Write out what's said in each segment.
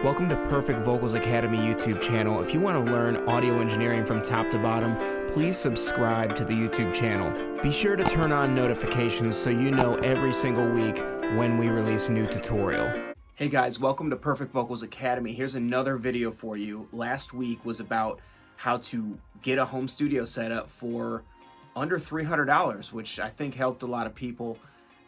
Welcome to Perfect Vocals Academy YouTube channel. If you want to learn audio engineering from top to bottom, please subscribe to the YouTube channel. Be sure to turn on notifications so you know every single week when we release a new tutorial. Hey guys, welcome to Perfect Vocals Academy. Here's another video for you. Last week was about how to get a home studio set up for under $300, which I think helped a lot of people.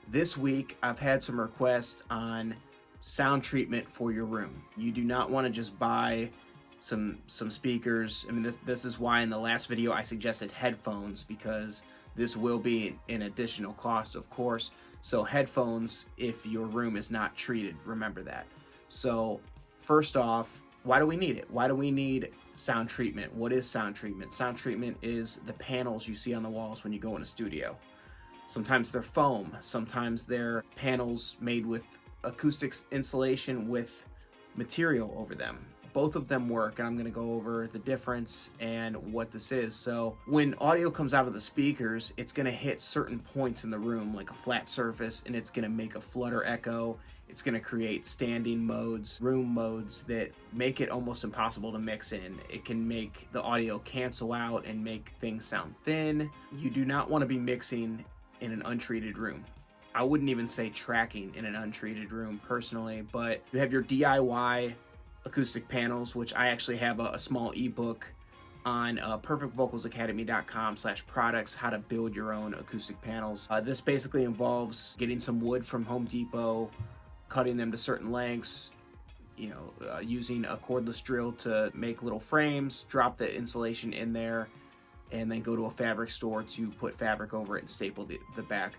This week, I've had some requests on sound treatment for your room. You do not want to just buy some speakers. I mean, this is why in the last video I suggested headphones, because this will be an additional cost, of course. So headphones, if your room is not treated, remember that. So first off, why do we need it? Why do we need sound treatment? What is sound treatment? Sound treatment is the panels you see on the walls when you go in a studio. Sometimes they're foam, sometimes they're panels made with acoustic insulation with material over them. Both of them work, and I'm going to go over the difference and what this is. So when audio comes out of the speakers, it's going to hit certain points in the room, like a flat surface, and it's going to make a flutter echo. It's going to create standing modes, room modes that make it almost impossible to mix in. It can make the audio cancel out and make things sound thin. You do not want to be mixing in an untreated room. I wouldn't even say tracking in an untreated room personally, but you have your DIY acoustic panels, which I actually have a small ebook on perfectvocalsacademy.com/products, how to build your own acoustic panels. This basically involves getting some wood from Home Depot, cutting them to certain lengths, using a cordless drill to make little frames, drop the insulation in there, and then go to a fabric store to put fabric over it and staple the back.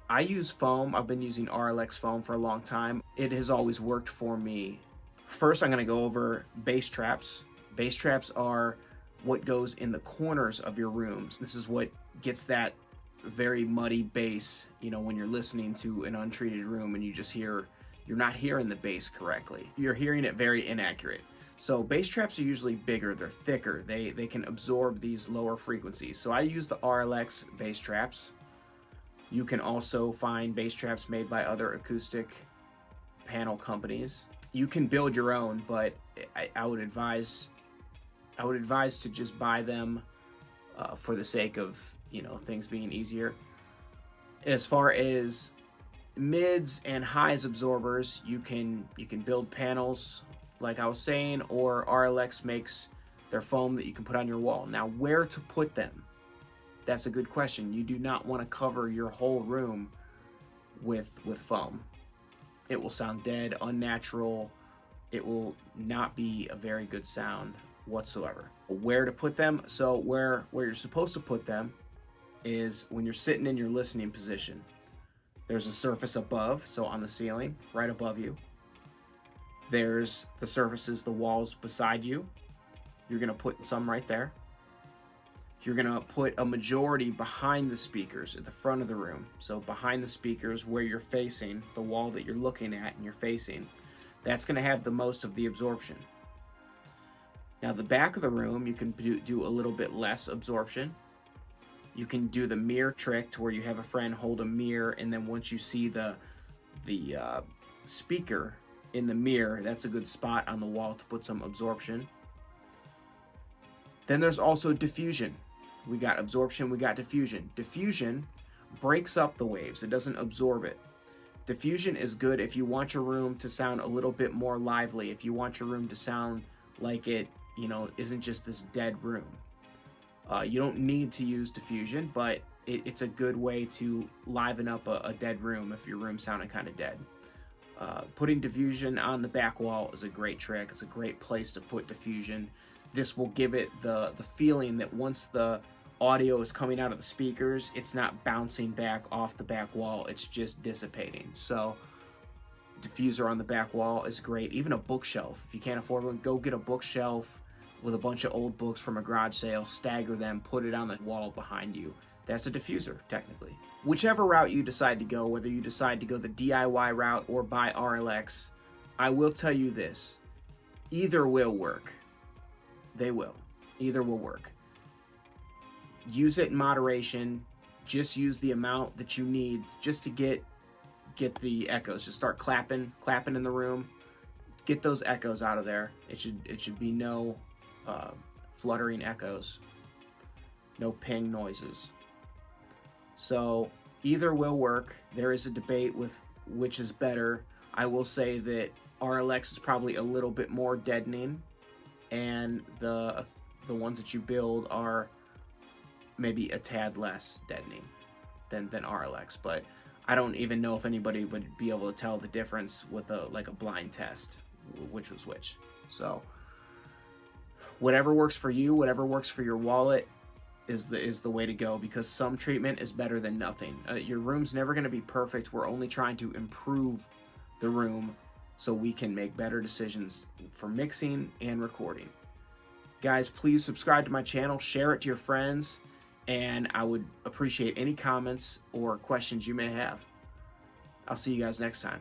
I use foam. I've been using RLX foam for a long time. It has always worked for me. First, I'm going to go over bass traps. Bass traps are what goes in the corners of your rooms. This is what gets that very muddy bass, when you're listening to an untreated room and you're not hearing the bass correctly. You're hearing it very inaccurate. So bass traps are usually bigger, they're thicker, they can absorb these lower frequencies. So I use the RLX bass traps. You can also find bass traps made by other acoustic panel companies. You can build your own, but I would advise to just buy them for the sake of things being easier. As far as mids and highs absorbers, you can build panels like I was saying, or RLX makes their foam that you can put on your wall. Now, where to put them? That's a good question. You do not want to cover your whole room with foam. It will sound dead, unnatural. It will not be a very good sound whatsoever. Where to put them? So where you're supposed to put them is when you're sitting in your listening position. There's a surface above, so on the ceiling, right above you. There's the surfaces, the walls beside you. You're going to put some right there. You're going to put a majority behind the speakers at the front of the room. So behind the speakers where you're facing, the wall that you're looking at and you're facing, that's going to have the most of the absorption. Now the back of the room, you can do a little bit less absorption. You can do the mirror trick to where you have a friend hold a mirror, and then once you see the speaker in the mirror, that's a good spot on the wall to put some absorption. Then there's also diffusion. We got absorption, we got diffusion. Diffusion breaks up the waves, it doesn't absorb it. Diffusion is good if you want your room to sound a little bit more lively, if you want your room to sound like it, isn't just this dead room. You don't need to use diffusion, but it's a good way to liven up a dead room if your room's sounding kind of dead. Putting diffusion on the back wall is a great trick. It's a great place to put diffusion. This will give it the feeling that once the audio is coming out of the speakers, it's not bouncing back off the back wall, it's just dissipating. So diffuser on the back wall is great. Even a bookshelf, if you can't afford one, go get a bookshelf with a bunch of old books from a garage sale, stagger them, put it on the wall behind you. That's a diffuser, technically. Whichever route you decide to go, whether you decide to go the DIY route or buy RLX, I will tell you this, either will work. They will. Either will work. Use it in moderation. Just use the amount that you need just to get the echoes. Just start clapping in the room. get those echoes out of there. It should be no fluttering echoes, no ping noises. So either will work. There is a debate with which is better. I will say that RLX is probably a little bit more deadening, and the ones that you build are maybe a tad less deadening than RLX. But I don't even know if anybody would be able to tell the difference with a blind test, which was which. So whatever works for you, whatever works for your wallet, is the way to go, because some treatment is better than nothing. Your room's never going to be perfect. We're only trying to improve the room so we can make better decisions for mixing and recording. Guys, please subscribe to my channel, share it to your friends, and I would appreciate any comments or questions you may have. I'll see you guys next time.